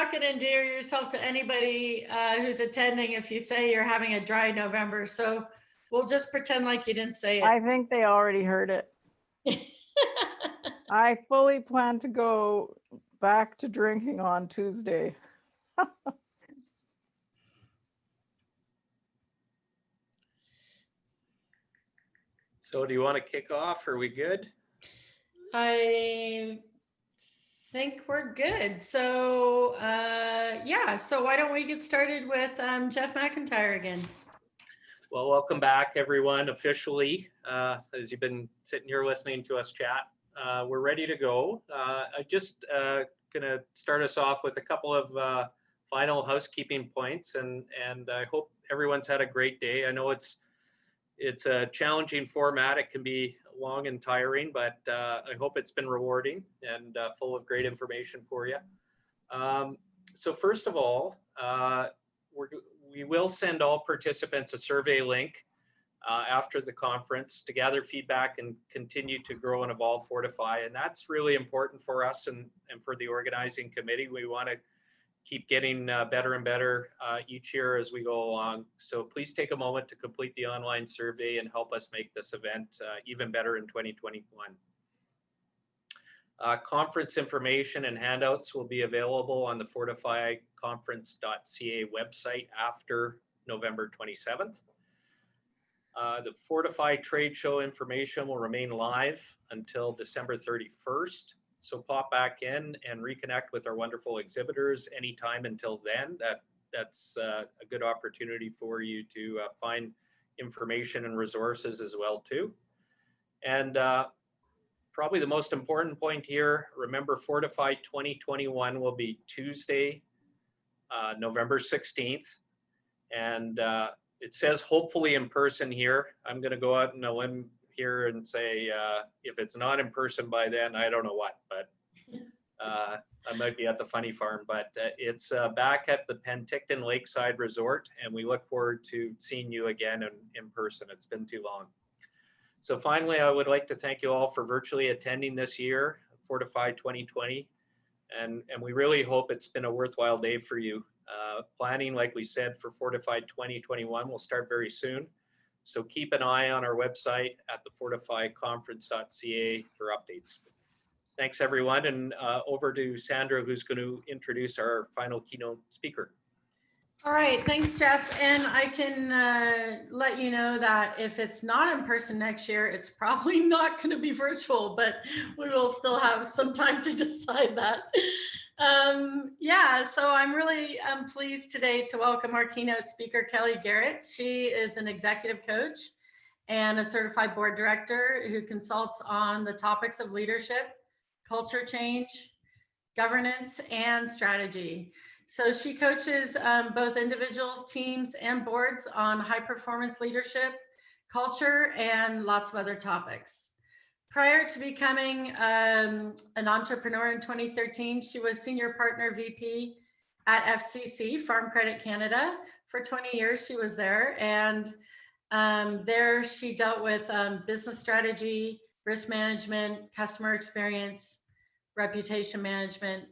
not going to endear yourself to anybody who's attending if you say you're having a dry November. So we'll just pretend like you didn't say it. I think they already heard it. I fully plan to go back to drinking on Tuesday. So do you want to kick off? Are we good? I think we're good. So yeah, so why don't we get started with Jeff McIntyre again? Well, welcome back everyone officially. As you've been sitting here listening to us chat, we're ready to go. I just gonna start us off with a couple of final housekeeping points, and I hope everyone's had a great day. I know it's a challenging format. It can be long and tiring, but I hope it's been rewarding and full of great information for you. So first of all, we will send all participants a survey link after the conference to gather feedback and continue to grow and evolve Fortify. And that's really important for us and for the organizing committee. We want to keep getting better and better each year as we go along. So please take a moment to complete the online survey and help us make this event even better in 2021. Conference information and handouts will be available on the fortifyconference.ca website after November 27th. The Fortify trade show information will remain live until December 31st. So pop back in and reconnect with our wonderful exhibitors anytime until then. That's a good opportunity for you to find information and resources as well too. And probably the most important point here, remember Fortify 2021 will be Tuesday, November 16th. And it says hopefully in person here. I'm gonna go out on a limb here and say, if it's not in person by then, I don't know what, but I might be at the funny farm, but it's back at the Penticton Lakeside Resort, and we look forward to seeing you again in person. It's been too long. So finally, I would like to thank you all for virtually attending this year, Fortify 2020. And we really hope it's been a worthwhile day for you. Planning, like we said, for Fortify 2021 will start very soon. So keep an eye on our website at the fortifyconference.ca for updates. Thanks everyone, and over to Sandra, who's going to introduce our final keynote speaker. All right, thanks, Jeff. And I can let you know that if it's not in person next year, it's probably not going to be virtual, but we will still have some time to decide that. Yeah, so I'm really pleased today to welcome our keynote speaker, Kelly Garrett. She is an executive coach and a certified board director who consults on the topics of leadership, culture change, governance, and strategy. So she coaches both individuals, teams, and boards on high performance leadership, culture, and lots of other topics. Prior to becoming an entrepreneur in 2013, she was Senior Partner VP at FCC, Farm Credit Canada. For 20 years, she was there. And there she dealt with business strategy, risk management, customer experience, reputation management,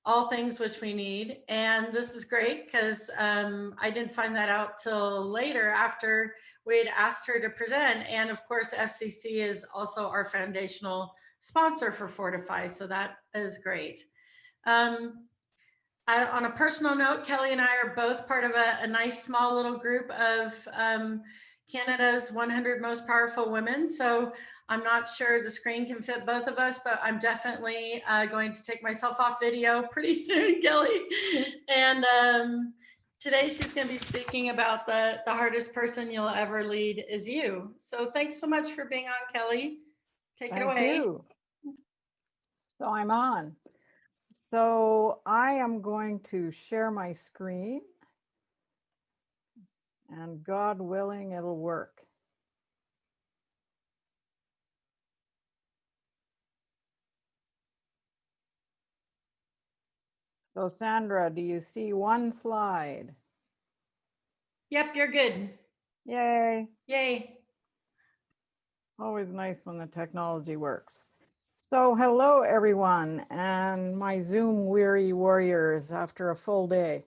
all things which we need. And this is great because I didn't find that out till later after we had asked her to present. And of course, FCC is also our foundational sponsor for Fortify. So that is great. On a personal note, Kelly and I are both part of a nice small little group of Canada's 100 most powerful women. So I'm not sure the screen can fit both of us, but I'm definitely going to take myself off video pretty soon, Kelly. And today she's going to be speaking about the hardest person you'll ever lead is you. So thanks so much for being on, Kelly. Take it away. Thank you. So I'm on. So I am going to share my screen, and God willing, it'll work. So Sandra, do you see one slide? Yep, you're good. Yay. Yay. Always nice when the technology works. So hello everyone and my Zoom weary warriors after a full day.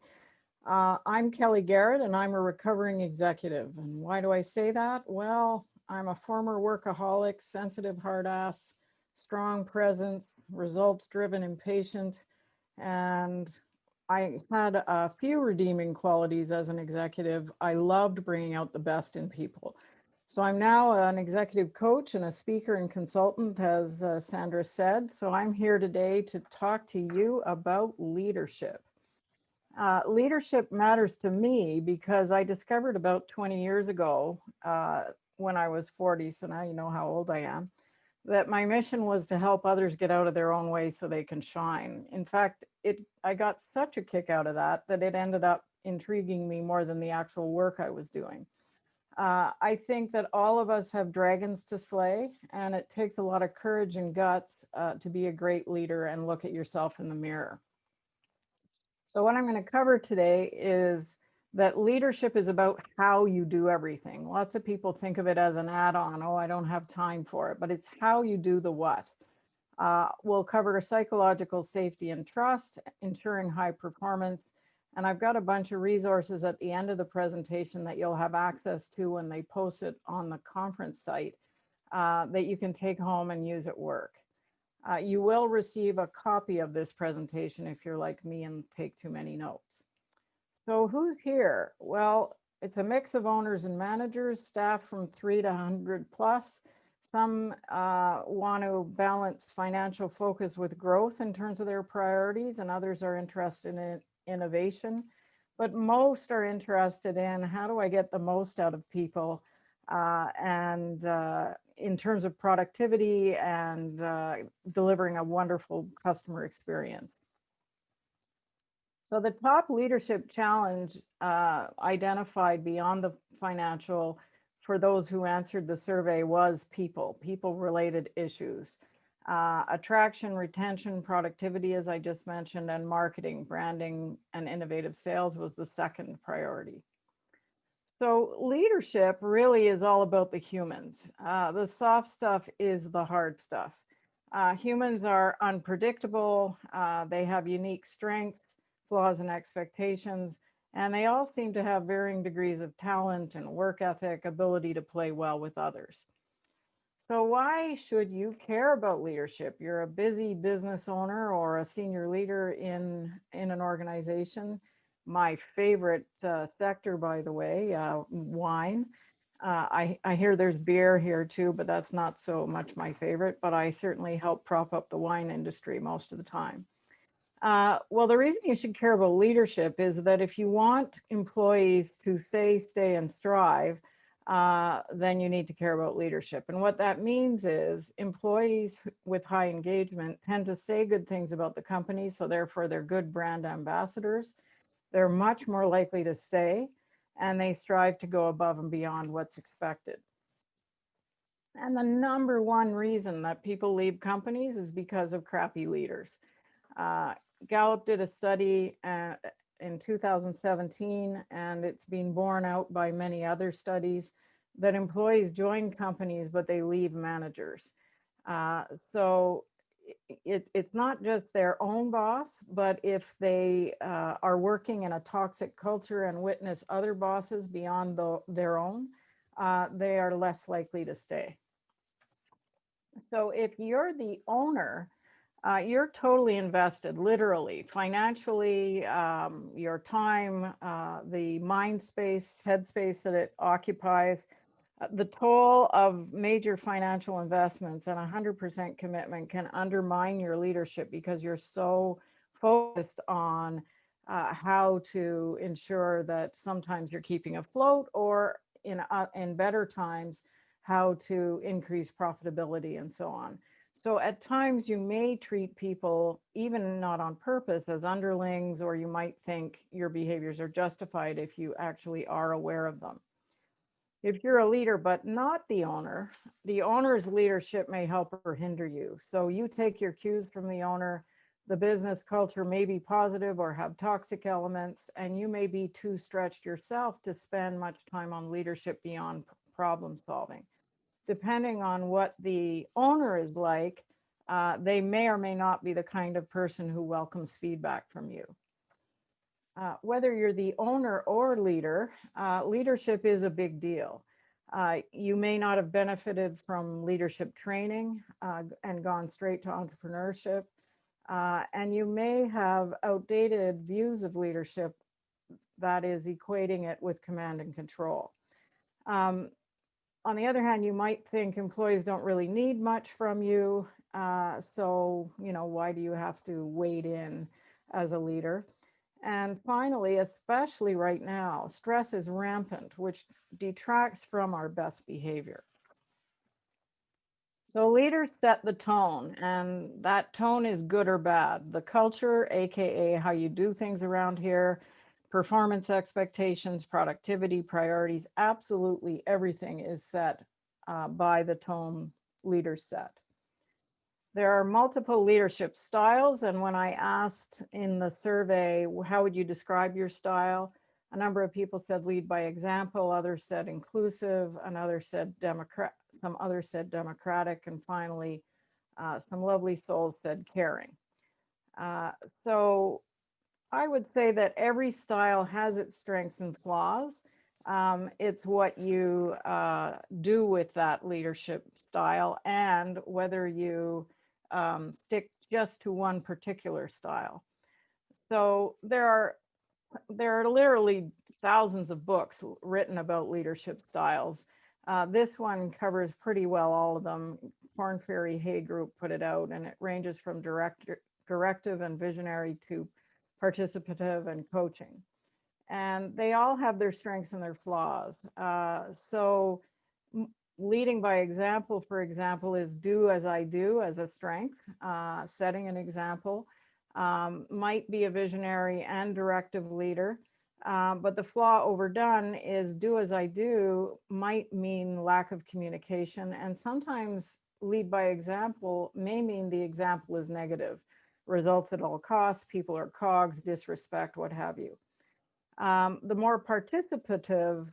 I'm Kelly Garrett and I'm a recovering executive. And why do I say that? Well, I'm a former workaholic, sensitive hard ass, strong presence, results driven, impatient, and I had a few redeeming qualities as an executive. I loved bringing out the best in people. So I'm now an executive coach and a speaker and consultant, as Sandra said. So I'm here today to talk to you about leadership. Leadership matters to me because I discovered about 20 years ago when I was 40, so now you know how old I am, that my mission was to help others get out of their own way so they can shine. In fact, I got such a kick out of that it ended up intriguing me more than the actual work I was doing. I think that all of us have dragons to slay, and it takes a lot of courage and guts to be a great leader and look at yourself in the mirror. So what I'm going to cover today is that leadership is about how you do everything. Lots of people think of it as an add-on. Oh, I don't have time for it, but it's how you do the what. We'll cover psychological safety and trust, ensuring high performance. And I've got a bunch of resources at the end of the presentation that you'll have access to when they post it on the conference site that you can take home and use at work. You will receive a copy of this presentation if you're like me and take too many notes. So who's here? Well, it's a mix of owners and managers, staff from 3 to 100 plus. Some want to balance financial focus with growth in terms of their priorities, and others are interested in innovation. But most are interested in how do I get the most out of people and in terms of productivity and delivering a wonderful customer experience. So the top leadership challenge identified beyond the financial for those who answered the survey was people-related issues. Attraction, retention, productivity, as I just mentioned, and marketing, branding, and innovative sales was the second priority. So leadership really is all about the humans. The soft stuff is the hard stuff. Humans are unpredictable. They have unique strengths, flaws, and expectations, and they all seem to have varying degrees of talent and work ethic, ability to play well with others. So why should you care about leadership? You're a busy business owner or a senior leader in an organization. My favorite sector, by the way, wine. I hear there's beer here too, but that's not so much my favorite, but I certainly help prop up the wine industry most of the time. Well, the reason you should care about leadership is that if you want employees to say, stay, and strive, then you need to care about leadership. And what that means is employees with high engagement tend to say good things about the company, so therefore they're good brand ambassadors. They're much more likely to stay, and they strive to go above and beyond what's expected. And the number one reason that people leave companies is because of crappy leaders. Gallup did a study in 2017, and it's been borne out by many other studies that employees join companies, but they leave managers. So it's not just their own boss, but if they are working in a toxic culture and witness other bosses beyond their own, they are less likely to stay. So if you're the owner, you're totally invested, literally, financially, your time, the mind space, headspace that it occupies. The toll of major financial investments and 100% commitment can undermine your leadership because you're so focused on how to ensure that sometimes you're keeping afloat, or in better times, how to increase profitability and so on. So at times you may treat people, even not on purpose, as underlings, or you might think your behaviors are justified if you actually are aware of them. If you're a leader but not the owner's leadership may help or hinder you. So you take your cues from the owner. The business culture may be positive or have toxic elements, and you may be too stretched yourself to spend much time on leadership beyond problem solving. Depending on what the owner is like, they may or may not be the kind of person who welcomes feedback from you. Whether you're the owner or leader, leadership is a big deal. You may not have benefited from leadership training and gone straight to entrepreneurship. And you may have outdated views of leadership, that is equating it with command and control. On the other hand, you might think employees don't really need much from you. So, why do you have to wade in as a leader? And finally, especially right now, stress is rampant, which detracts from our best behavior. So leaders set the tone, and that tone is good or bad. The culture, AKA how you do things around here, performance expectations, productivity, priorities, absolutely everything is set by the tone leaders set. There are multiple leadership styles, and when I asked in the survey, how would you describe your style? A number of people said lead by example, others said inclusive, and others said some others said democratic, and finally, some lovely souls said caring. So I would say that every style has its strengths and flaws. It's what you do with that leadership style and whether you stick just to one particular style. So there are literally thousands of books written about leadership styles. This one covers pretty well all of them. Korn Ferry Hay Group put it out, and it ranges from directive and visionary to participative and coaching. And they all have their strengths and their flaws. So leading by example, for example, is do as I do as a strength. Setting an example might be a visionary and directive leader. But the flaw overdone is do as I do might mean lack of communication. And sometimes lead by example may mean the example is negative. Results at all costs, people are cogs, disrespect, what have you. The more participative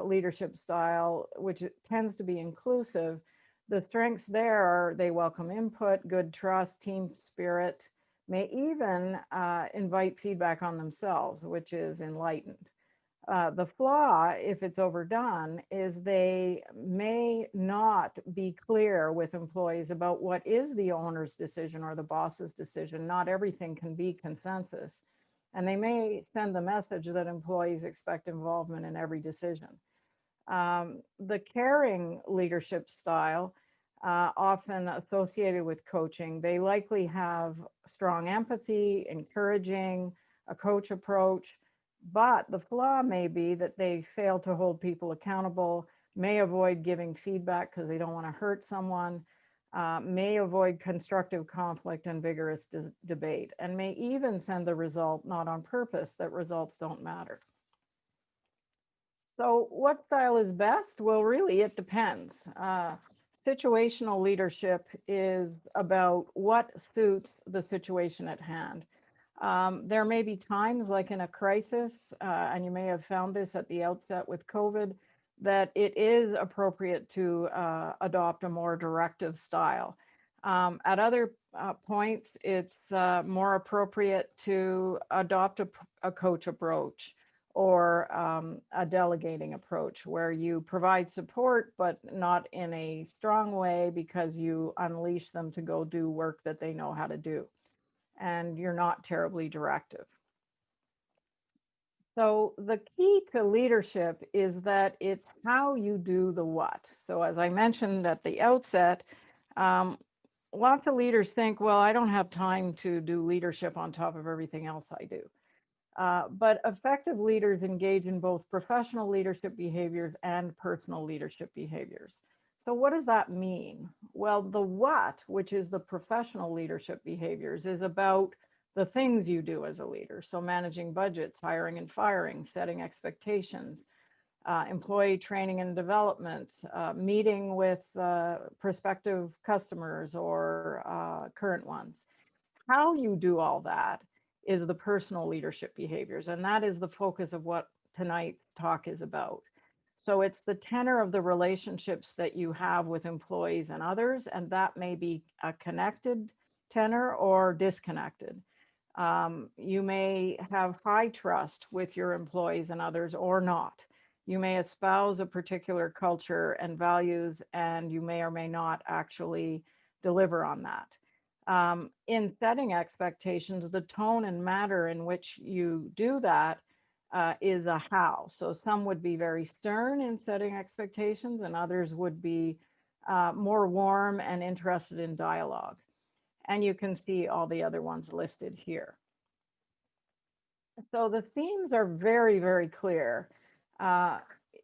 leadership style, which tends to be inclusive, the strengths there are they welcome input, good trust, team spirit, may even invite feedback on themselves, which is enlightened. The flaw, if it's overdone, is they may not be clear with employees about what is the owner's decision or the boss's decision. Not everything can be consensus. And they may send the message that employees expect involvement in every decision. The caring leadership style, often associated with coaching, they likely have strong empathy, encouraging, a coach approach, but the flaw may be that they fail to hold people accountable, may avoid giving feedback because they don't want to hurt someone, may avoid constructive conflict and vigorous debate, and may even send the result, not on purpose, that results don't matter. So what style is best? Well, really, it depends. Situational leadership is about what suits the situation at hand. There may be times like in a crisis, and you may have found this at the outset with COVID, that it is appropriate to adopt a more directive style. At other points, it's more appropriate to adopt a coach approach or a delegating approach where you provide support, but not in a strong way because you unleash them to go do work that they know how to do. And you're not terribly directive. So the key to leadership is that it's how you do the what. So as I mentioned at the outset, lots of leaders think, well, I don't have time to do leadership on top of everything else I do. But effective leaders engage in both professional leadership behaviors and personal leadership behaviors. So what does that mean? Well, the what, which is the professional leadership behaviors, is about the things you do as a leader. So managing budgets, hiring and firing, setting expectations, employee training and development, meeting with prospective customers or current ones. How you do all that is the personal leadership behaviors. And that is the focus of what tonight's talk is about. So it's the tenor of the relationships that you have with employees and others, and that may be a connected tenor or disconnected. You may have high trust with your employees and others or not. You may espouse a particular culture and values, and you may or may not actually deliver on that. In setting expectations, the tone and manner in which you do that is a how. So some would be very stern in setting expectations, and others would be more warm and interested in dialogue. And you can see all the other ones listed here. So the themes are very, very clear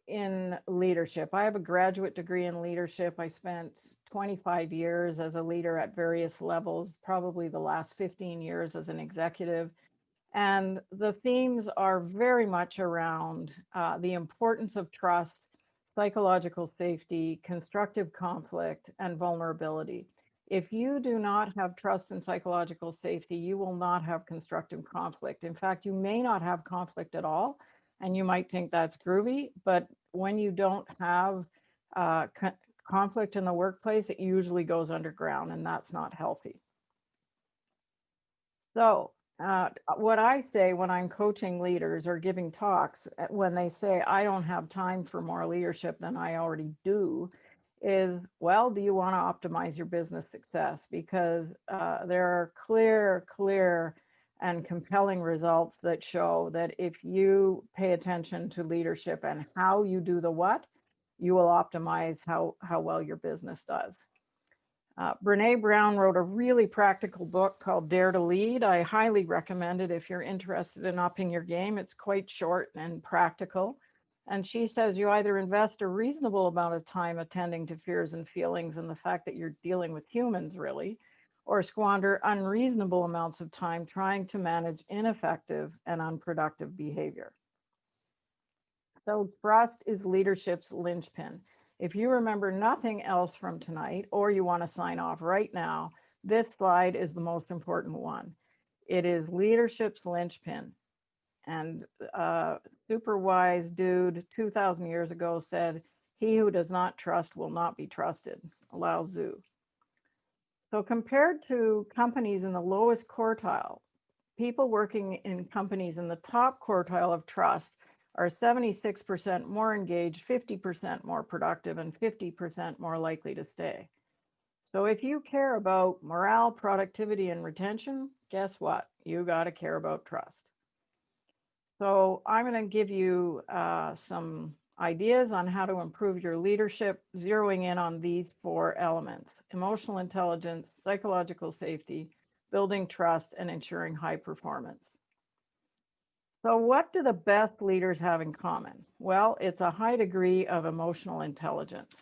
in leadership. I have a graduate degree in leadership. I spent 25 years as a leader at various levels, probably the last 15 years as an executive. And the themes are very much around the importance of trust, psychological safety, constructive conflict, and vulnerability. If you do not have trust and psychological safety, you will not have constructive conflict. In fact, you may not have conflict at all, and you might think that's groovy, but when you don't have conflict in the workplace, it usually goes underground, and that's not healthy. So what I say when I'm coaching leaders or giving talks, when they say, I don't have time for more leadership than I already do, is, well, do you want to optimize your business success? Because there are clear and compelling results that show that if you pay attention to leadership and how you do the what, you will optimize how well your business does. Brene Brown wrote a really practical book called Dare to Lead. I highly recommend it if you're interested in upping your game. It's quite short and practical. And she says you either invest a reasonable amount of time attending to fears and feelings and the fact that you're dealing with humans, really, or squander unreasonable amounts of time trying to manage ineffective and unproductive behavior. So trust is leadership's linchpin. If you remember nothing else from tonight, or you want to sign off right now, this slide is the most important one. It is leadership's linchpin. And super wise dude 2,000 years ago said, he who does not trust will not be trusted, Lao Tzu. So compared to companies in the lowest quartile, people working in companies in the top quartile of trust are 76% more engaged, 50% more productive, and 50% more likely to stay. So if you care about morale, productivity, and retention, guess what? You got to care about trust. So I'm going to give you some ideas on how to improve your leadership, zeroing in on these 4 elements: emotional intelligence, psychological safety, building trust, and ensuring high performance. So what do the best leaders have in common? Well, it's a high degree of emotional intelligence.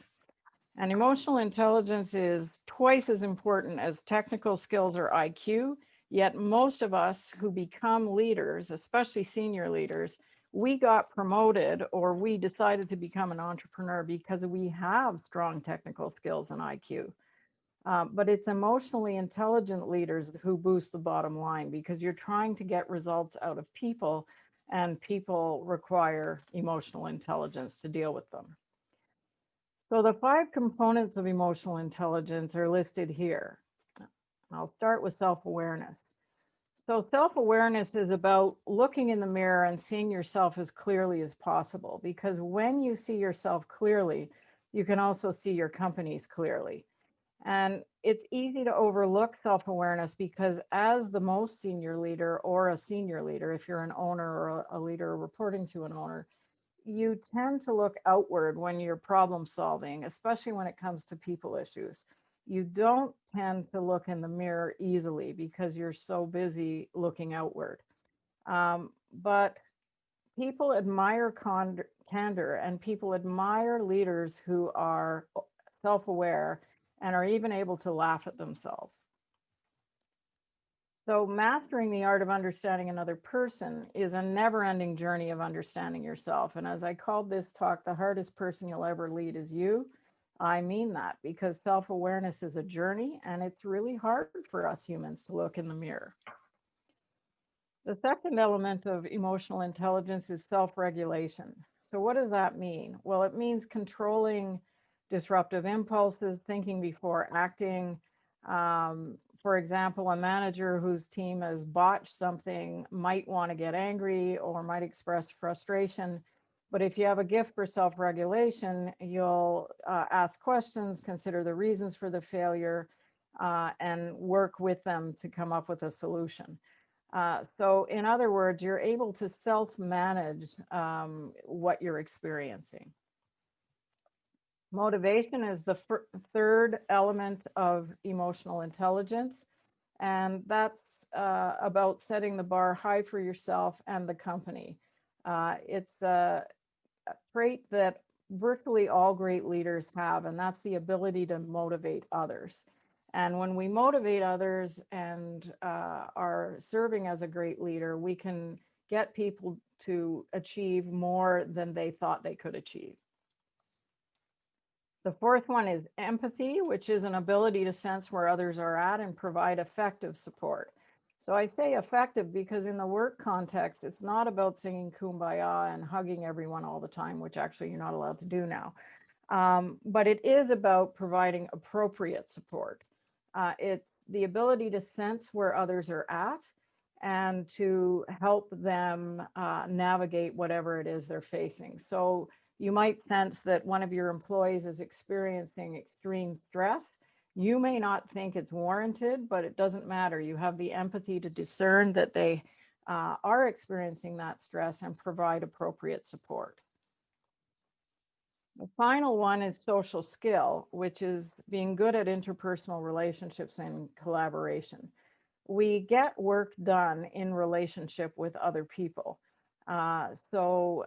And emotional intelligence is twice as important as technical skills or IQ, yet most of us who become leaders, especially senior leaders, we got promoted or we decided to become an entrepreneur because we have strong technical skills and IQ. But it's emotionally intelligent leaders who boost the bottom line, because you're trying to get results out of people, and people require emotional intelligence to deal with them. So the 5 components of emotional intelligence are listed here. I'll start with self-awareness. So self-awareness is about looking in the mirror and seeing yourself as clearly as possible, because when you see yourself clearly, you can also see your companies clearly. And it's easy to overlook self-awareness because as the most senior leader or a senior leader, if you're an owner or a leader reporting to an owner, you tend to look outward when you're problem solving, especially when it comes to people issues. You don't tend to look in the mirror easily because you're so busy looking outward. But people admire candor, and people admire leaders who are self-aware and are even able to laugh at themselves. So mastering the art of understanding another person is a never-ending journey of understanding yourself. And as I called this talk, the hardest person you'll ever lead is you. I mean that, because self-awareness is a journey, and it's really hard for us humans to look in the mirror. The second element of emotional intelligence is self-regulation. So what does that mean? Well, it means controlling disruptive impulses, thinking before acting. For example, a manager whose team has botched something might want to get angry or might express frustration. But if you have a gift for self-regulation, you'll ask questions, consider the reasons for the failure, and work with them to come up with a solution. So in other words, you're able to self-manage what you're experiencing. Motivation is the third element of emotional intelligence. And that's about setting the bar high for yourself and the company. It's a trait that virtually all great leaders have, and that's the ability to motivate others. And when we motivate others and are serving as a great leader, we can get people to achieve more than they thought they could achieve. The fourth one is empathy, which is an ability to sense where others are at and provide effective support. So I say effective because in the work context, it's not about singing Kumbaya and hugging everyone all the time, which actually you're not allowed to do now. But it is about providing appropriate support. It's the ability to sense where others are at and to help them navigate whatever it is they're facing. So you might sense that one of your employees is experiencing extreme stress. You may not think it's warranted, but it doesn't matter. You have the empathy to discern that they are experiencing that stress and provide appropriate support. The final one is social skill, which is being good at interpersonal relationships and collaboration. We get work done in relationship with other people. Social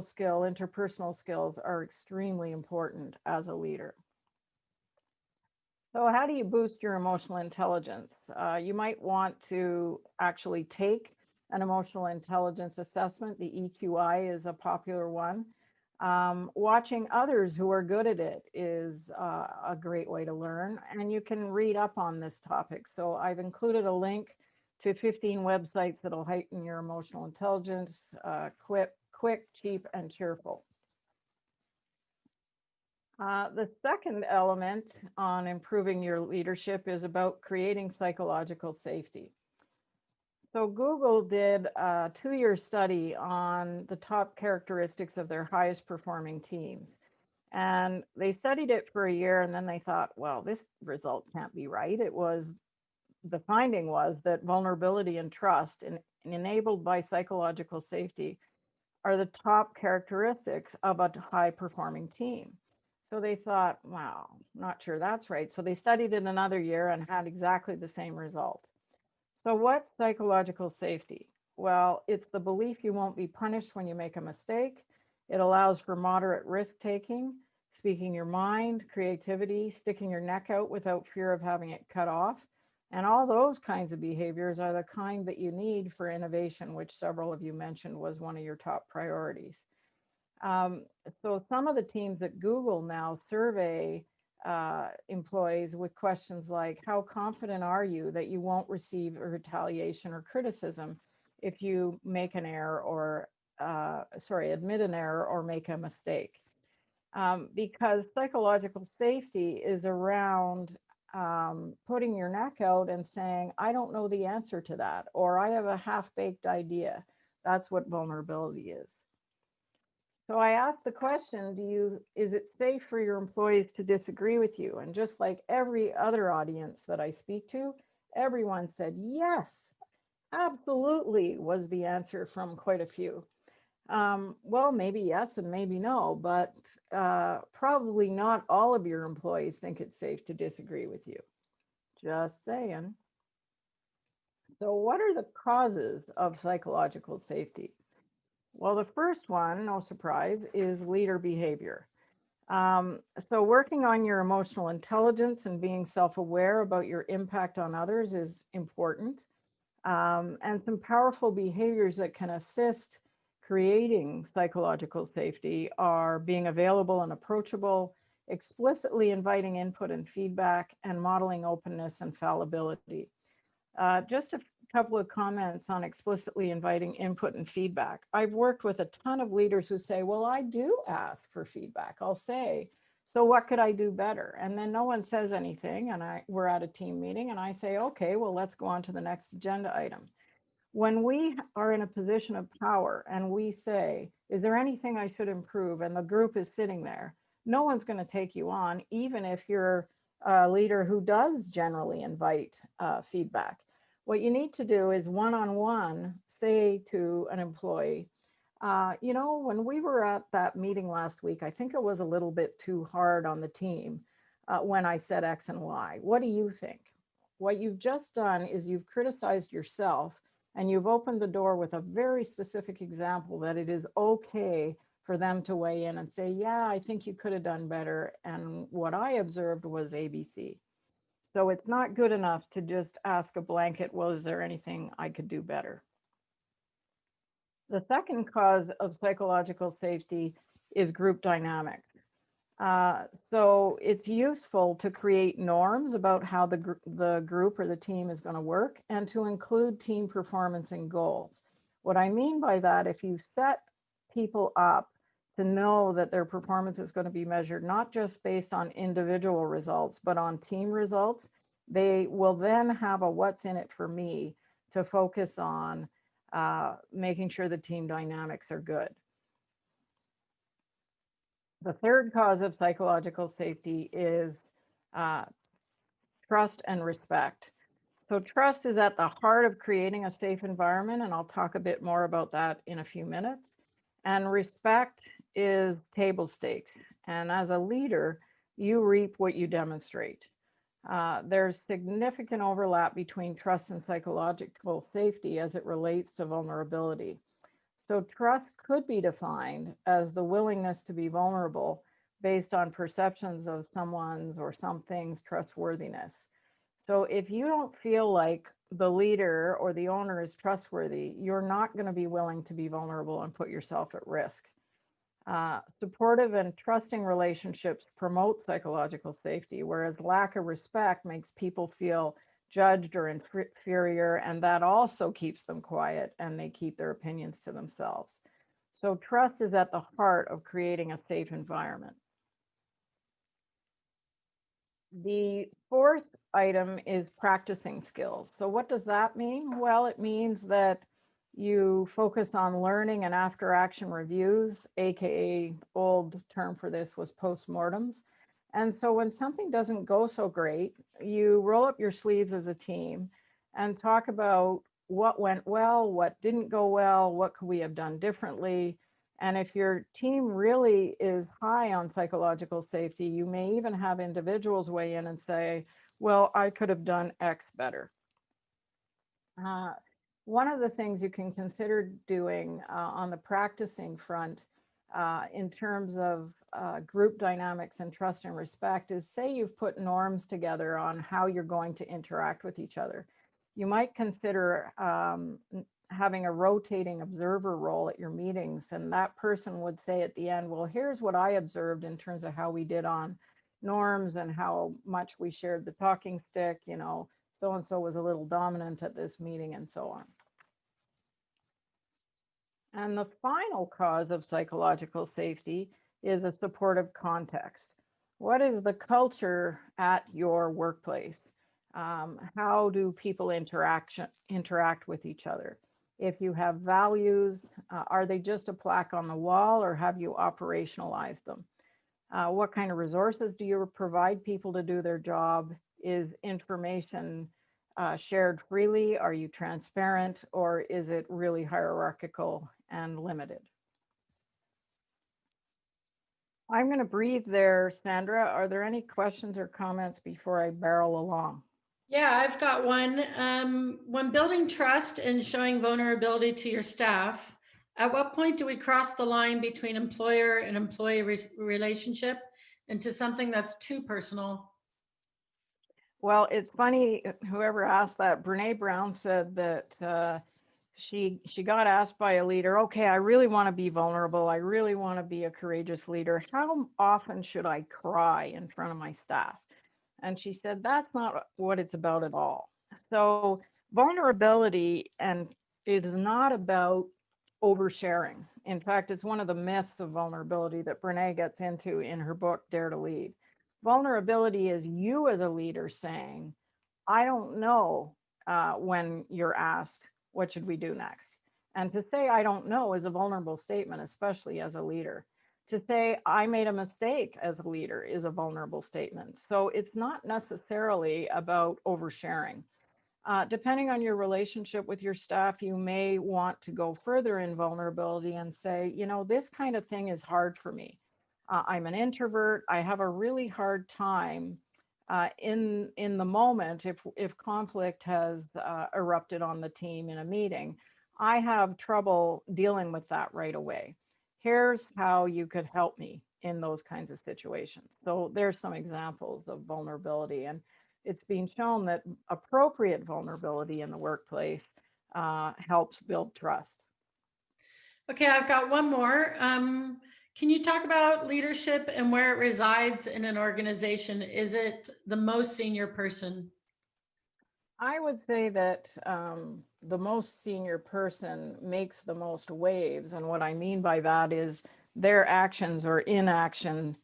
skill, interpersonal skills are extremely important as a leader. So how do you boost your emotional intelligence? You might want to actually take an emotional intelligence assessment. The EQI is a popular one. Watching others who are good at it is a great way to learn, and you can read up on this topic. So I've included a link to 15 websites that'll heighten your emotional intelligence, quick, cheap, and cheerful. The second element on improving your leadership is about creating psychological safety. So Google did a 2-year study on the top characteristics of their highest performing teams. And they studied it for a year and then they thought, well, this result can't be right. The finding was that vulnerability and trust enabled by psychological safety are the top characteristics of a high performing team. So they thought, wow, not sure that's right. So they studied it another year and had exactly the same result. So what's psychological safety? Well, it's the belief you won't be punished when you make a mistake. It allows for moderate risk taking, speaking your mind, creativity, sticking your neck out without fear of having it cut off. And all those kinds of behaviors are the kind that you need for innovation, which several of you mentioned was one of your top priorities. So some of the teams at Google now survey employees with questions like, how confident are you that you won't receive a retaliation or criticism if you make an error or, admit an error or make a mistake? Because psychological safety is around putting your neck out and saying, I don't know the answer to that, or I have a half-baked idea. That's what vulnerability is. So I asked the question, is it safe for your employees to disagree with you? And just like every other audience that I speak to, everyone said, yes, absolutely was the answer from quite a few. Well, maybe yes and maybe no, but probably not all of your employees think it's safe to disagree with you. Just saying. So what are the causes of psychological safety? Well, the first one, no surprise, is leader behavior. So working on your emotional intelligence and being self-aware about your impact on others is important. And some powerful behaviors that can assist creating psychological safety are being available and approachable, explicitly inviting input and feedback, and modeling openness and fallibility. Just to couple of comments on explicitly inviting input and feedback. I've worked with a ton of leaders who say, well, I do ask for feedback. I'll say, so what could I do better? And then no one says anything, and we're at a team meeting, and I say, okay, well, let's go on to the next agenda item. When we are in a position of power and we say, is there anything I should improve? And the group is sitting there, no one's going to take you on, even if you're a leader who does generally invite feedback. What you need to do is one-on-one say to an employee, you know, when we were at that meeting last week, I think it was a little bit too hard on the team when I said X and Y. What do you think? What you've just done is you've criticized yourself, and you've opened the door with a very specific example that it is okay for them to weigh in and say, yeah, I think you could have done better. And what I observed was ABC. So it's not good enough to just ask a blanket, well, is there anything I could do better? The second cause of psychological safety is group dynamics. So it's useful to create norms about how the group or the team is going to work, and to include team performance and goals. What I mean by that, if you set people up to know that their performance is going to be measured not just based on individual results, but on team results, they will then have a what's in it for me to focus on making sure the team dynamics are good. The third cause of psychological safety is trust and respect. So trust is at the heart of creating a safe environment, and I'll talk a bit more about that in a few minutes. And respect is table stakes. And as a leader, you reap what you demonstrate. There's significant overlap between trust and psychological safety as it relates to vulnerability. So trust could be defined as the willingness to be vulnerable based on perceptions of someone's or something's trustworthiness. So if you don't feel like the leader or the owner is trustworthy, you're not going to be willing to be vulnerable and put yourself at risk. Supportive and trusting relationships promote psychological safety, whereas lack of respect makes people feel judged or inferior, and that also keeps them quiet and they keep their opinions to themselves. So trust is at the heart of creating a safe environment. The fourth item is practicing skills. So what does that mean? Well, it means that you focus on learning and after action reviews, AKA old term for this was postmortems. And so when something doesn't go so great, you roll up your sleeves as a team and talk about what went well, what didn't go well, what could we have done differently. And if your team really is high on psychological safety, you may even have individuals weigh in and say, well, I could have done X better. One of the things you can consider doing on the practicing front in terms of group dynamics and trust and respect is, say you've put norms together on how you're going to interact with each other. You might consider having a rotating observer role at your meetings, and that person would say at the end, well, here's what I observed in terms of how we did on norms and how much we shared the talking stick, you know, so-and-so was a little dominant at this meeting and so on. And the final cause of psychological safety is a supportive context. What is the culture at your workplace? How do people interact with each other? If you have values, are they just a plaque on the wall, or have you operationalized them? What kind of resources do you provide people to do their job? Is information shared freely? Are you transparent, or is it really hierarchical and limited? I'm going to breathe there, Sandra. Are there any questions or comments before I barrel along? Yeah, I've got one. When building trust and showing vulnerability to your staff, at what point do we cross the line between employer and employee relationship into something that's too personal? Well, it's funny, whoever asked that, Brene Brown said that she got asked by a leader, okay, I really want to be vulnerable. I really want to be a courageous leader. How often should I cry in front of my staff? And she said, that's not what it's about at all. So Vulnerability and it is not about oversharing. In fact, it's one of the myths of vulnerability that Brene gets into in her book, Dare to Lead. Vulnerability is you as a leader saying, I don't know when you're asked, what should we do next? And to say, I don't know is a vulnerable statement, especially as a leader. To say, I made a mistake as a leader is a vulnerable statement. So it's not necessarily about oversharing. Depending on your relationship with your staff, you may want to go further in vulnerability and say, you know, this kind of thing is hard for me. I'm an introvert. I have a really hard time in the moment if conflict has erupted on the team in a meeting. I have trouble dealing with that right away. Here's how you could help me in those kinds of situations. So there's some examples of vulnerability, and it's been shown that appropriate vulnerability in the workplace helps build trust. Okay, I've got one more. Can you talk about leadership and where it resides in an organization? Is it the most senior person? I would say that the most senior person makes the most waves. And what I mean by that is their actions or inaction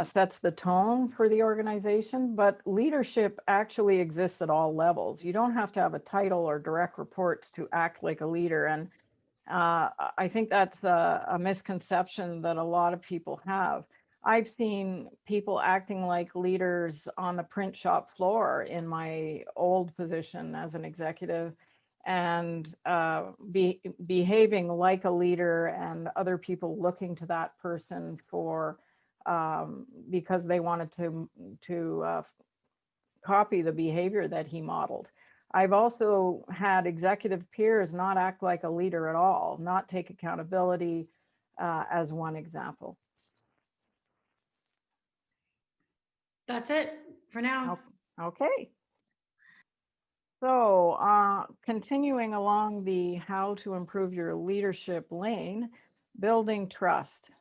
sets the tone for the organization. But leadership actually exists at all levels. You don't have to have a title or direct reports to act like a leader. And I think that's a misconception that a lot of people have. I've seen people acting like leaders on the print shop floor in my old position as an executive and behaving like a leader, and other people looking to that person for because they wanted to copy the behavior that he modeled. I've also had executive peers not act like a leader at all, not take accountability as one example. That's it for now. Okay. So continuing along the how to improve your leadership lane, building trust.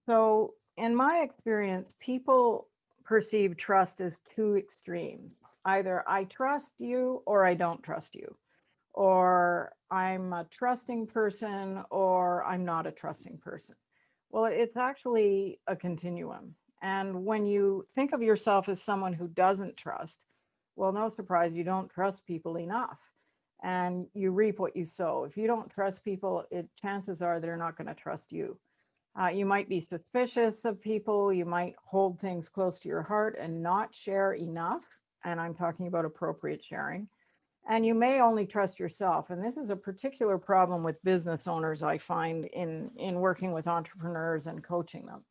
So in my experience, people perceive trust as two extremes. Either I trust you or I don't trust you, or I'm a trusting person or I'm not a trusting person. Well, it's actually a continuum. And when you think of yourself as someone who doesn't trust, well, no surprise, you don't trust people enough and you reap what you sow. If you don't trust people, chances are they're not going to trust you. You might be suspicious of people. You might hold things close to your heart and not share enough. And I'm talking about appropriate sharing. And you may only trust yourself. And this is a particular problem with business owners, I find, in working with entrepreneurs and coaching them.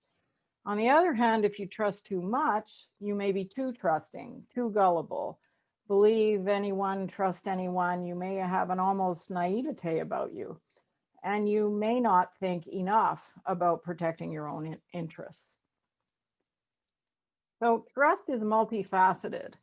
On the other hand, if you trust too much, you may be too trusting, too gullible, believe anyone, trust anyone. You may have an almost naivete about you. And you may not think enough about protecting your own interests. So trust is multifaceted.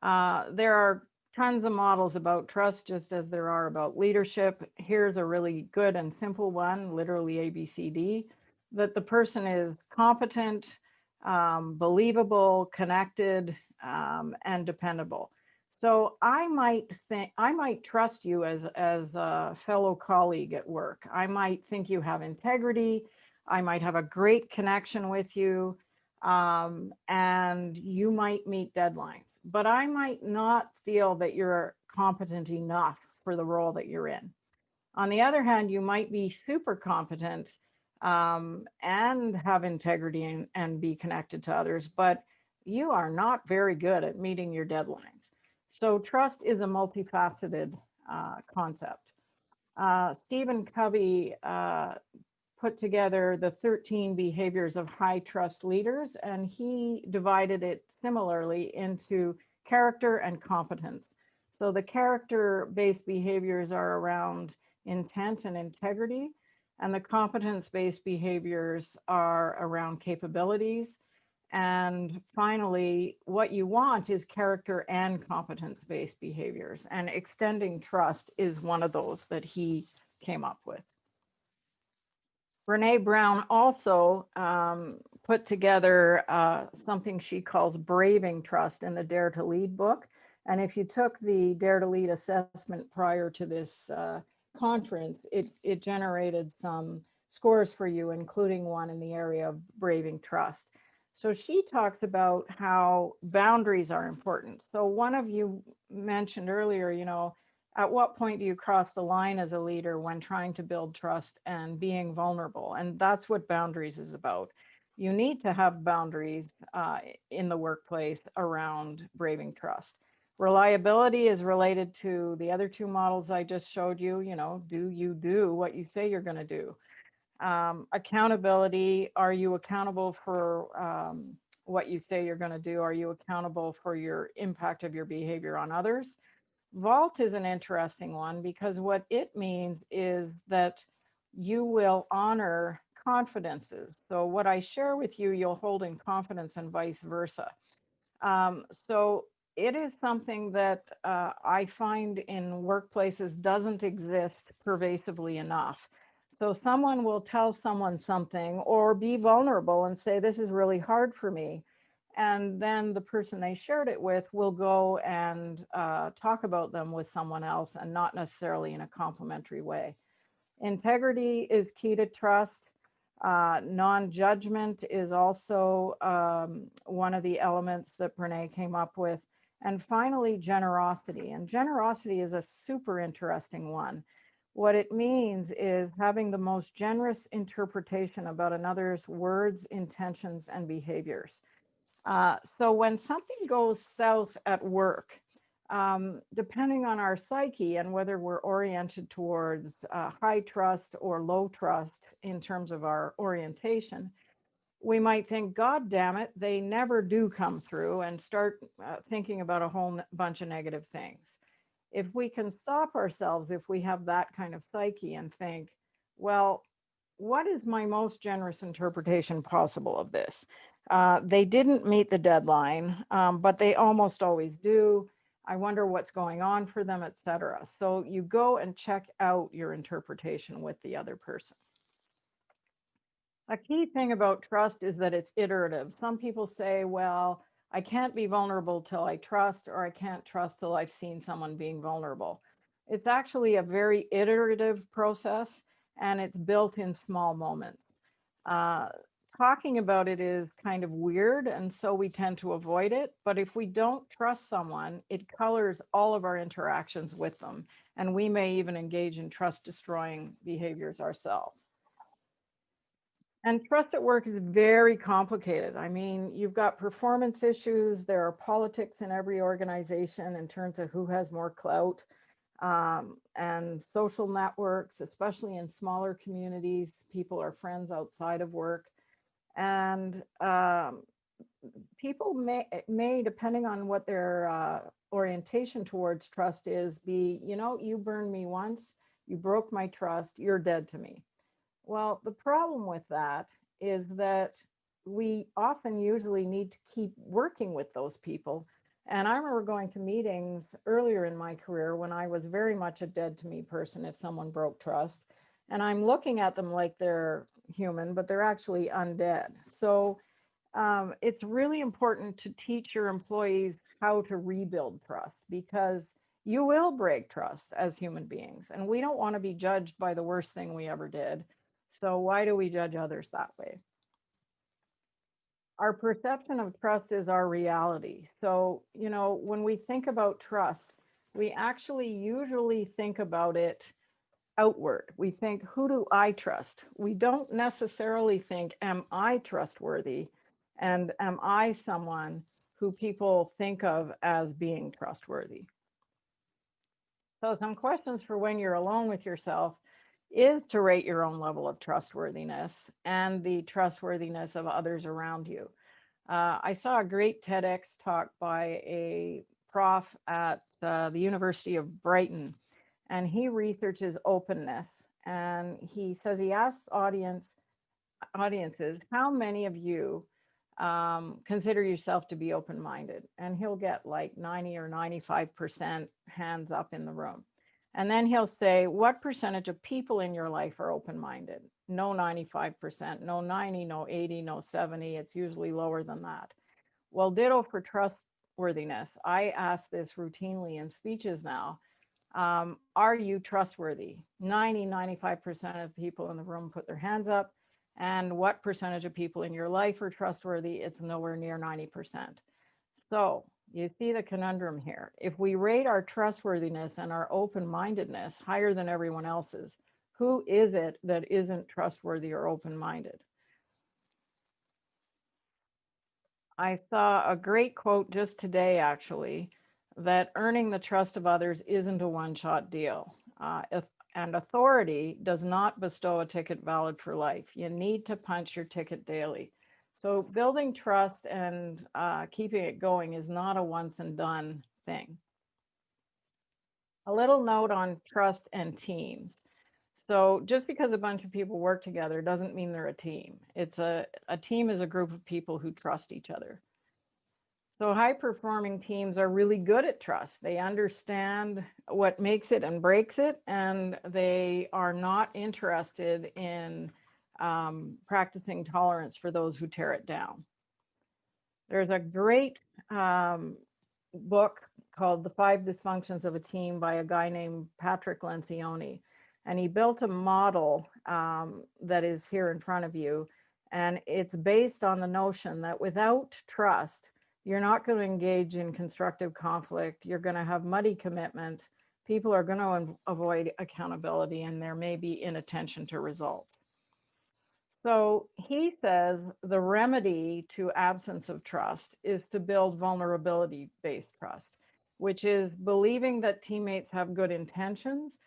There are tons of models about trust, just as there are about leadership. Here's a really good and simple one, literally ABCD, that the person is competent, believable, connected, and dependable. So I might trust you as a fellow colleague at work. I might think you have integrity. I might have a great connection with you, and you might meet deadlines. But I might not feel that you're competent enough for the role that you're in. On the other hand, you might be super competent and have integrity and be connected to others, but you are not very good at meeting your deadlines. So trust is a multifaceted concept. Stephen Covey put together the 13 behaviors of high trust leaders, and he divided it similarly into character and competence. So the character-based behaviors are around intent and integrity, and the competence-based behaviors are around capabilities. And finally, what you want is character and competence-based behaviors, and extending trust is one of those that he came up with. Brene Brown also put together something she calls braving trust in the Dare to Lead book. And if you took the Dare to Lead assessment prior to this conference, it generated some scores for you, including one in the area of braving trust. So she talked about how boundaries are important. So one of you mentioned earlier, at what point do you cross the line as a leader when trying to build trust and being vulnerable? And that's what boundaries is about. You need to have boundaries in the workplace around braving trust. Reliability is related to the other two models I just showed you. Do you do what you say you're going to do? Accountability, are you accountable for what you say you're going to do? Are you accountable for your impact of your behavior on others? Vault is an interesting one because what it means is that you will honor confidences. So what I share with you, you'll hold in confidence and vice versa. So it is something that I find in workplaces doesn't exist pervasively enough. So someone will tell someone something or be vulnerable and say, this is really hard for me. And then the person they shared it with will go and talk about them with someone else and not necessarily in a complimentary way. Integrity is key to trust. Non-judgment is also one of the elements that Brene came up with. And finally, generosity. And generosity is a super interesting one. What it means is having the most generous interpretation about another's words, intentions, and behaviors. So when something goes south at work, depending on our psyche and whether we're oriented towards high trust or low trust in terms of our orientation, we might think, God damn it, they never do come through, and start thinking about a whole bunch of negative things. If we can stop ourselves, if we have that kind of psyche and think, well, what is my most generous interpretation possible of this? They didn't meet the deadline, but they almost always do. I wonder what's going on for them, etc. So you go and check out your interpretation with the other person. A key thing about trust is that it's iterative. Some people say, well, I can't be vulnerable till I trust, or I can't trust till I've seen someone being vulnerable. It's actually a very iterative process, and it's built in small moments. Talking about it is kind of weird, and so we tend to avoid it. But if we don't trust someone, it colors all of our interactions with them, and we may even engage in trust-destroying behaviors ourselves. And trust at work is very complicated. I mean, you've got performance issues. There are politics in every organization in terms of who has more clout, and social networks, especially in smaller communities. People are friends outside of work. And people may, depending on what their orientation towards trust is, be, you burned me once, you broke my trust, you're dead to me. Well, the problem with that is that we often usually need to keep working with those people. And I remember going to meetings earlier in my career when I was very much a dead to me person if someone broke trust. And I'm looking at them like they're human, but they're actually undead. So it's really important to teach your employees how to rebuild trust, because you will break trust as human beings. And we don't want to be judged by the worst thing we ever did. So why do we judge others that way? Our perception of trust is our reality. So, when we think about trust, we actually usually think about it outward. We think, who do I trust? We don't necessarily think, am I trustworthy? And am I someone who people think of as being trustworthy? So some questions for when you're alone with yourself is to rate your own level of trustworthiness and the trustworthiness of others around you. I saw a great TEDx talk by a prof at the University of Brighton, and he researches openness. And he says he asks audiences, how many of you consider yourself to be open-minded? And he'll get like 90 or 95% hands up in the room. And then he'll say, what percentage of people in your life are open-minded? No 95%, no 90, no 80, no 70. It's usually lower than that. Well, ditto for trust trustworthiness. I ask this routinely in speeches now. Are you trustworthy? 95% of people in the room put their hands up. And what percentage of people in your life are trustworthy? It's nowhere near 90%. So you see the conundrum here. If we rate our trustworthiness and our open-mindedness higher than everyone else's, who is it that isn't trustworthy or open-minded? I saw a great quote just today, actually, that earning the trust of others isn't a one-shot deal. And authority does not bestow a ticket valid for life. You need to punch your ticket daily. So building trust and keeping it going is not a once and done thing. A little note on trust and teams. So just because a bunch of people work together doesn't mean they're a team. A team is a group of people who trust each other. So high performing teams are really good at trust. They understand what makes it and breaks it, and they are not interested in practicing tolerance for those who tear it down. There's a great book called The 5 Dysfunctions of a Team by a guy named Patrick Lencioni. And he built a model that is here in front of you. And it's based on the notion that without trust, you're not going to engage in constructive conflict. You're going to have muddy commitment. People are going to avoid accountability, and there may be inattention to results. So he says the remedy to absence of trust is to build vulnerability-based trust, which is believing that teammates have good intentions.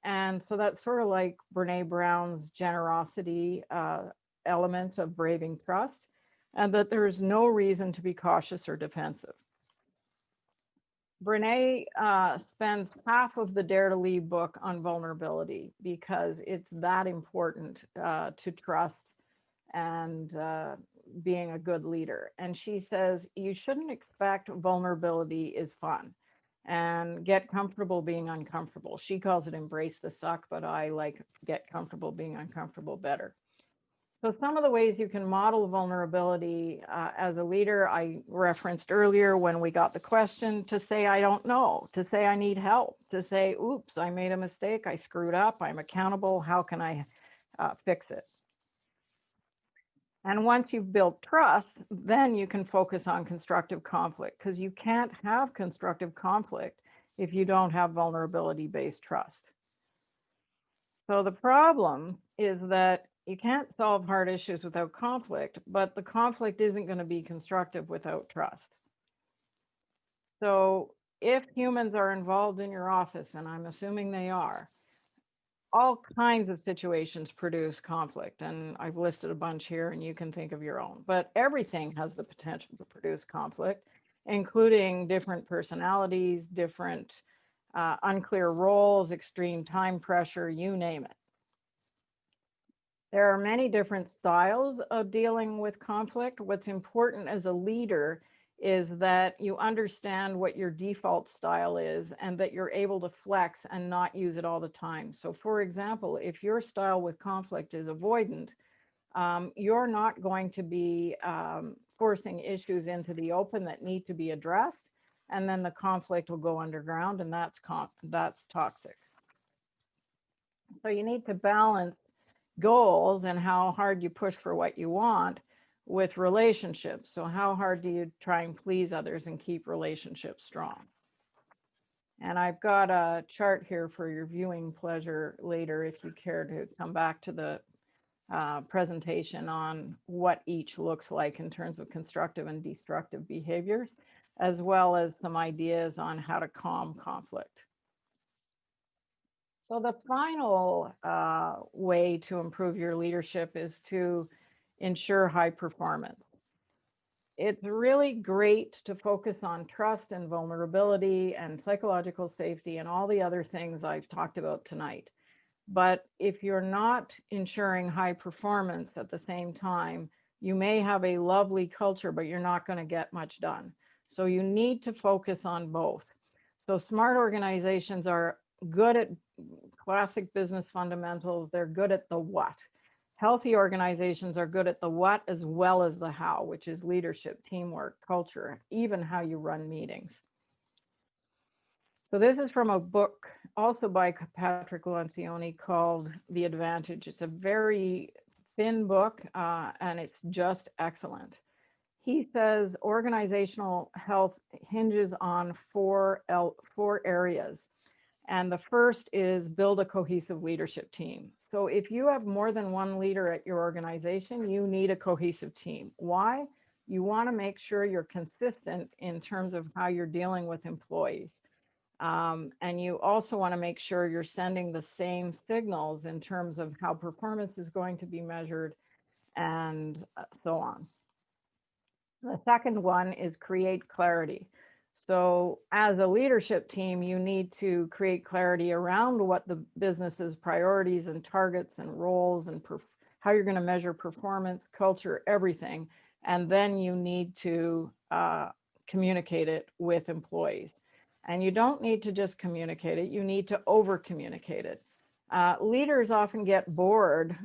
And so that's sort of like Brene Brown's generosity element of braving trust, and that there's no reason to be cautious or defensive. Brene spends half of the Dare to Lead book on vulnerability because it's that important to trust and being a good leader. And she says, you shouldn't expect vulnerability is fun and get comfortable being uncomfortable. She calls it embrace the suck, but I like get comfortable being uncomfortable better. So some of the ways you can model vulnerability as a leader, I referenced earlier when we got the question, to say, I don't know, to say, I need help, to say, oops, I made a mistake, I screwed up, I'm accountable, how can I fix it? And once you've built trust, then you can focus on constructive conflict, because you can't have constructive conflict if you don't have vulnerability-based trust. So the problem is that you can't solve hard issues without conflict, but the conflict isn't going to be constructive without trust. So if humans are involved in your office, and I'm assuming they are, all kinds of situations produce conflict. And I've listed a bunch here, and you can think of your own. But everything has the potential to produce conflict, including different personalities, different unclear roles, extreme time pressure, you name it. There are many different styles of dealing with conflict. What's important as a leader is that you understand what your default style is and that you're able to flex and not use it all the time. So for example, if your style with conflict is avoidant, you're not going to be forcing issues into the open that need to be addressed, and then the conflict will go underground, and that's toxic. So you need to balance goals and how hard you push for what you want with relationships. So how hard do you try and please others and keep relationships strong? And I've got a chart here for your viewing pleasure later if you care to come back to the presentation on what each looks like in terms of constructive and destructive behaviors, as well as some ideas on how to calm conflict. So the final way to improve your leadership is to ensure high performance. It's really great to focus on trust and vulnerability and psychological safety and all the other things I've talked about tonight. But if you're not ensuring high performance at the same time, you may have a lovely culture, but you're not going to get much done. So you need to focus on both. So smart organizations are good at classic business fundamentals. They're good at the what. Healthy organizations are good at the what as well as the how, which is leadership, teamwork, culture, even how you run meetings. So this is from a book also by Patrick Lencioni called The Advantage. It's a very thin book and it's just excellent. He says organizational health hinges on four areas. And the first is build a cohesive leadership team. So if you have more than one leader at your organization, you need a cohesive team. Why? You want to make sure you're consistent in terms of how you're dealing with employees. And you also want to make sure you're sending the same signals in terms of how performance is going to be measured and so on. The second one is create clarity. So as a leadership team, you need to create clarity around what the business's priorities and targets and roles and how you're going to measure performance, culture, everything. And then you need to communicate it with employees. And you don't need to just communicate it, you need to over communicate it. Leaders often get bored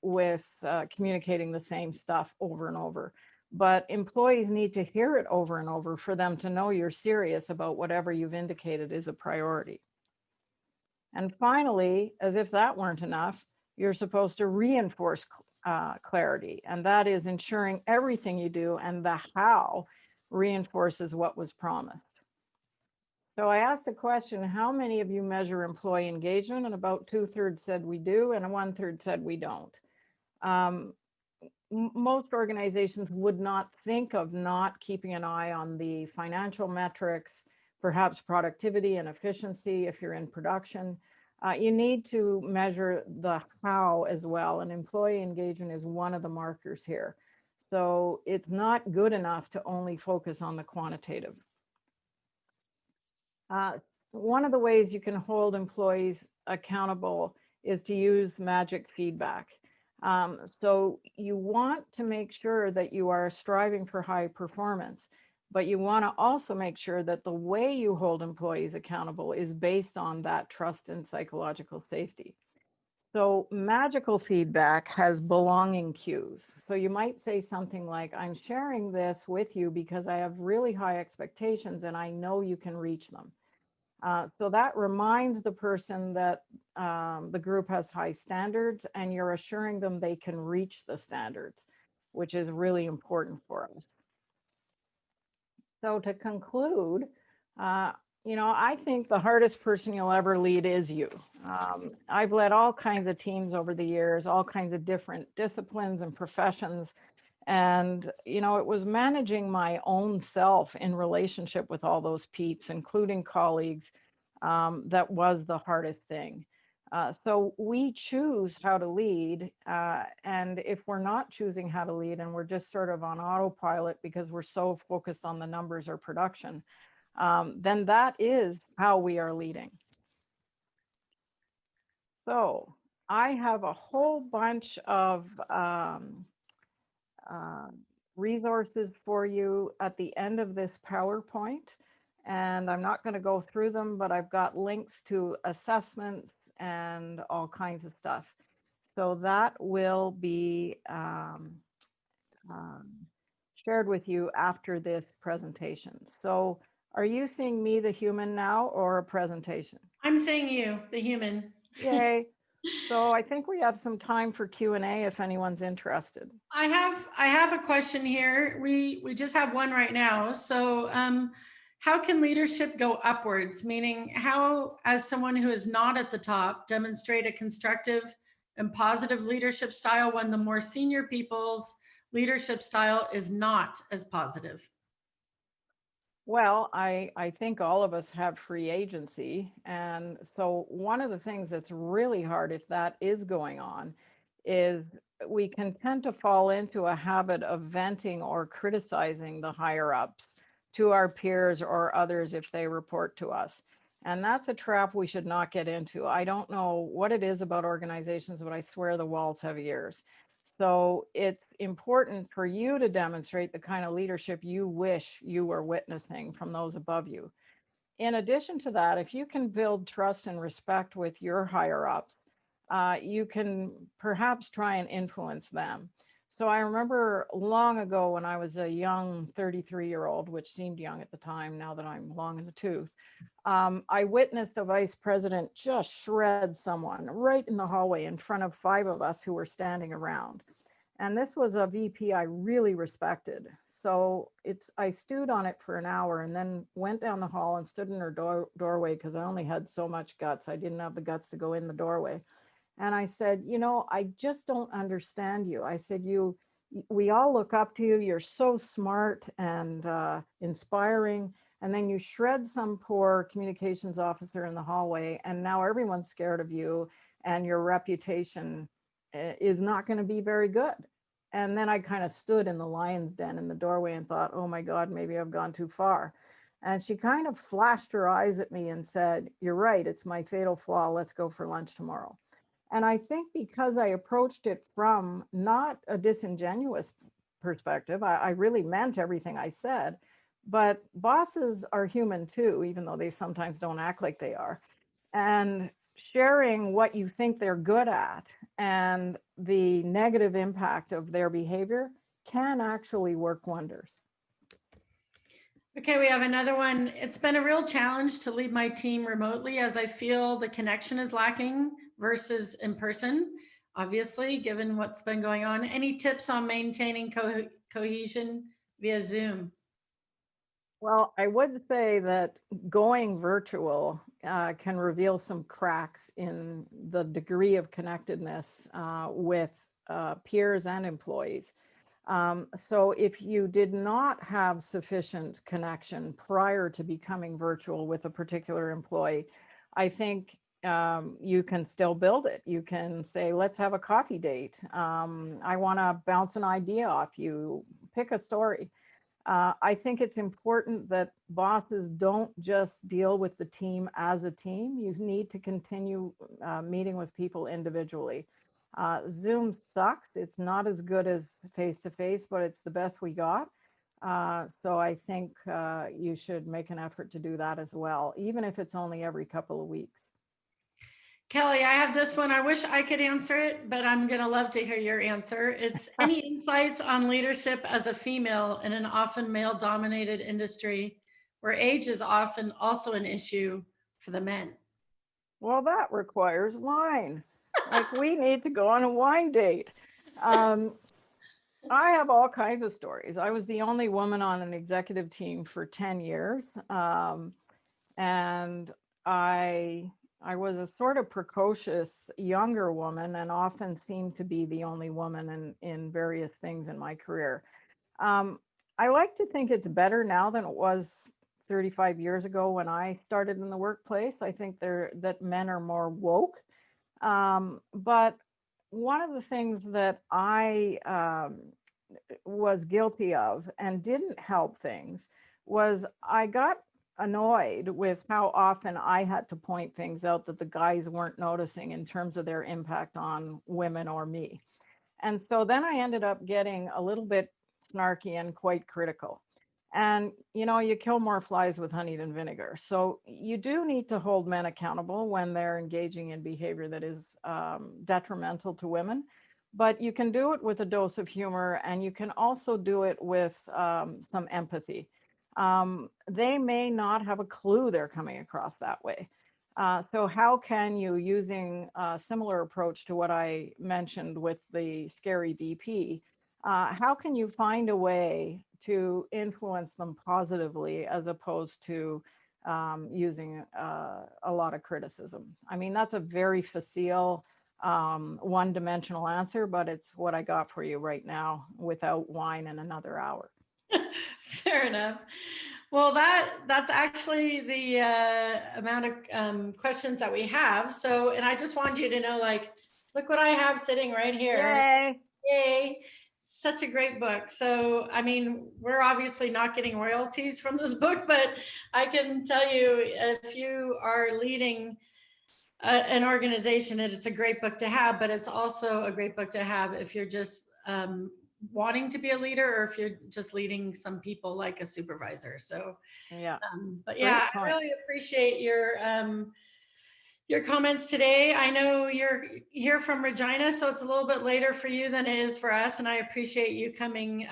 with communicating the same stuff over and over. But employees need to hear it over and over for them to know you're serious about whatever you've indicated is a priority. And finally, as if that weren't enough, you're supposed to reinforce clarity. And that is ensuring everything you do and the how reinforces what was promised. So I asked the question, how many of you measure employee engagement? And about 2/3 said we do, and 1/3 said we don't. Most organizations would not think of not keeping an eye on the financial metrics, perhaps productivity and efficiency if you're in production. You need to measure the how as well, and employee engagement is one of the markers here. So it's not good enough to only focus on the quantitative. One of the ways you can hold employees accountable is to use magic feedback. So you want to make sure that you are striving for high performance, but you want to also make sure that the way you hold employees accountable is based on that trust and psychological safety. So magical feedback has belonging cues. So you might say something like, I'm sharing this with you because I have really high expectations and I know you can reach them. So that reminds the person that the group has high standards and you're assuring them they can reach the standards, which is really important for us. So to conclude, I think the hardest person you'll ever lead is you. I've led all kinds of teams over the years, all kinds of different disciplines and professions. And, it was managing my own self in relationship with all those peeps, including colleagues, that was the hardest thing. So we choose how to lead. And if we're not choosing how to lead and we're just sort of on autopilot because we're so focused on the numbers or production, then that is how we are leading. So I have a whole bunch of resources for you at the end of this PowerPoint. And I'm not going to go through them, but I've got links to assessments and all kinds of stuff. So that will be shared with you after this presentation. So are you seeing me, the human, now, or a presentation? I'm seeing you, the human. Yay. So I think we have some time for Q&A if anyone's interested. I have a question here. We just have one right now. So how can leadership go upwards? Meaning how, as someone who is not at the top, demonstrate a constructive and positive leadership style when the more senior people's leadership style is not as positive? Well, I think all of us have free agency. And so one of the things that's really hard, if that is going on, is we can tend to fall into a habit of venting or criticizing the higher ups to our peers or others if they report to us. And that's a trap we should not get into. I don't know what it is about organizations, but I swear the walls have ears. So it's important for you to demonstrate the kind of leadership you wish you were witnessing from those above you. In addition to that, if you can build trust and respect with your higher ups, you can perhaps try and influence them. So I remember long ago when I was a young 33-year-old, which seemed young at the time, now that I'm long in the tooth, I witnessed a vice president just shred someone right in the hallway in front of 5 of us who were standing around. And this was a VP I really respected. So I stewed on it for an hour and then went down the hall and stood in her doorway because I only had so much guts. I didn't have the guts to go in the doorway. And I said, I just don't understand you. I said, we all look up to you. You're so smart and inspiring. And then you shred some poor communications officer in the hallway, and now everyone's scared of you, and your reputation is not going to be very good. And then I kind of stood in the lion's den in the doorway and thought, oh my God, maybe I've gone too far. And she kind of flashed her eyes at me and said, you're right, it's my fatal flaw. Let's go for lunch tomorrow. And I think because I approached it from not a disingenuous perspective, I really meant everything I said, but bosses are human too, even though they sometimes don't act like they are. And sharing what you think they're good at and the negative impact of their behavior can actually work wonders. Okay, we have another one. It's been a real challenge to lead my team remotely as I feel the connection is lacking versus in person, obviously, given what's been going on. Any tips on maintaining cohesion via Zoom? Well, I would say that going virtual can reveal some cracks in the degree of connectedness with peers and employees. So if you did not have sufficient connection prior to becoming virtual with a particular employee, I think you can still build it. You can say, let's have a coffee date. I want to bounce an idea off you, pick a story. I think it's important that bosses don't just deal with the team as a team. You need to continue meeting with people individually. Zoom sucks. It's not as good as face-to-face, but it's the best we got. So I think you should make an effort to do that as well, even if it's only every couple of weeks. Kelly, I have this one. I wish I could answer it, but I'm going to love to hear your answer. It's any insights on leadership as a female in an often male-dominated industry where age is often also an issue for the men? Well, that requires wine. Like we need to go on a wine date. I have all kinds of stories. I was the only woman on an executive team for 10 years. And I was a sort of precocious younger woman and often seemed to be the only woman in various things in my career. I like to think it's better now than it was 35 years ago when I started in the workplace. I think that men are more woke. But one of the things that I was guilty of and didn't help things was I got annoyed with how often I had to point things out that the guys weren't noticing in terms of their impact on women or me. And so then I ended up getting a little bit snarky and quite critical. And, you kill more flies with honey than vinegar. So you do need to hold men accountable when they're engaging in behavior that is detrimental to women. But you can do it with a dose of humor, and you can also do it with some empathy. They may not have a clue they're coming across that way. So how can you, using a similar approach to what I mentioned with the scary VP, how can you find a way to influence them positively as opposed to using a lot of criticism? I mean, that's a very facile, one-dimensional answer, but it's what I got for you right now without wine in another hour. Fair enough. Well, that's actually the amount of questions that we have. So, and I just want you to know, look what I have sitting right here. Yay! Yay. Such a great book. So, I mean, we're obviously not getting royalties from this book, but I can tell you if you are leading an organization, it's a great book to have, but it's also a great book to have if you're just wanting to be a leader or if you're just leading some people like a supervisor. So, yeah. But yeah, I really appreciate your your comments today. I know you're here from Regina, so it's a little bit later for you than it is for us. And I appreciate you coming,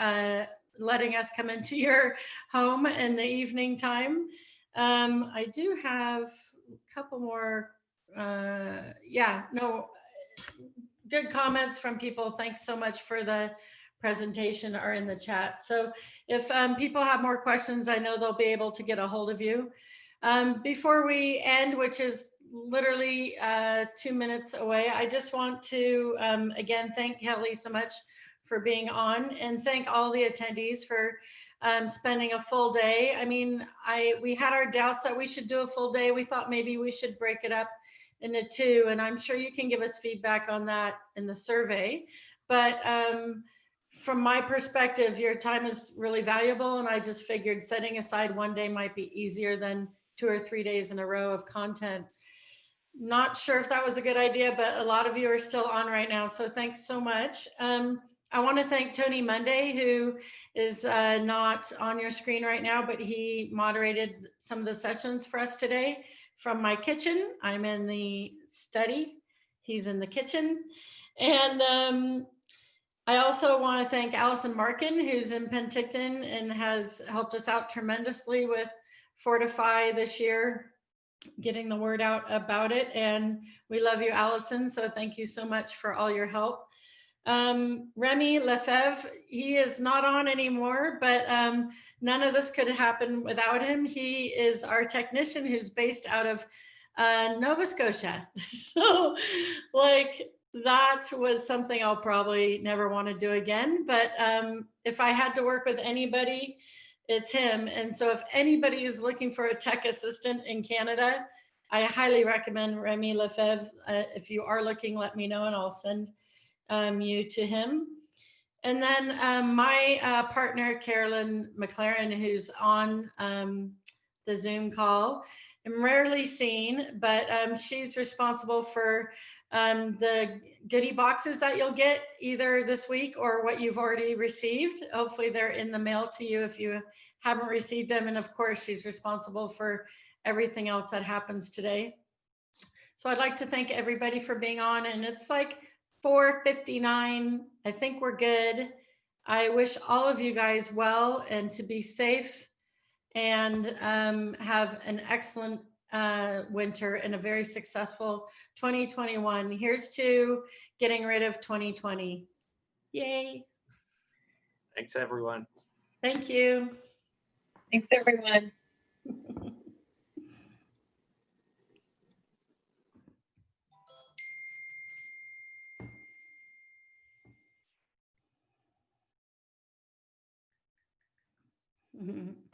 letting us come into your home in the evening time. I do have a couple more, good comments from people. Thanks so much for the presentation are in the chat. So if people have more questions, I know they'll be able to get a hold of you. Before we end, which is literally 2 minutes away, I just want to again thank Kelly so much for being on, and thank all the attendees for spending a full day. I mean, we had our doubts that we should do a full day. We thought maybe we should break it up into 2, and I'm sure you can give us feedback on that in the survey. But from my perspective, your time is really valuable, and I just figured setting aside one day might be easier than 2 or 3 days in a row of content. Not sure if that was a good idea, but a lot of you are still on right now, so thanks so much. I want to thank Tony Monday, who is not on your screen right now, but he moderated some of the sessions for us today from my kitchen. I'm in the study, he's in the kitchen. And I also want to thank Allison Markin, who's in Penticton and has helped us out tremendously with Fortify this year, getting the word out about it. And we love you, Allison. So thank you so much for all your help. Remy Lefebvre, he is not on anymore, but none of this could happen without him. He is our technician who's based out of Nova Scotia. So like, that was something I'll probably never want to do again. But if I had to work with anybody, it's him. And so if anybody is looking for a tech assistant in Canada, I highly recommend Remy Lefebvre. If you are looking, let me know and I'll send you to him. And then my partner, Carolyn McLaren, who's on the Zoom call. I'm rarely seen, but she's responsible for the goodie boxes that you'll get either this week or what you've already received. Hopefully they're in the mail to you if you haven't received them. And of course, she's responsible for everything else that happens today. So I'd like to thank everybody for being on, and it's like 4:59. I think we're good. I wish all of you guys well and to be safe and have an excellent winter and a very successful 2021. Here's to getting rid of 2020. Yay. Thanks, everyone. Thank you. Thanks, everyone. Mm-hmm.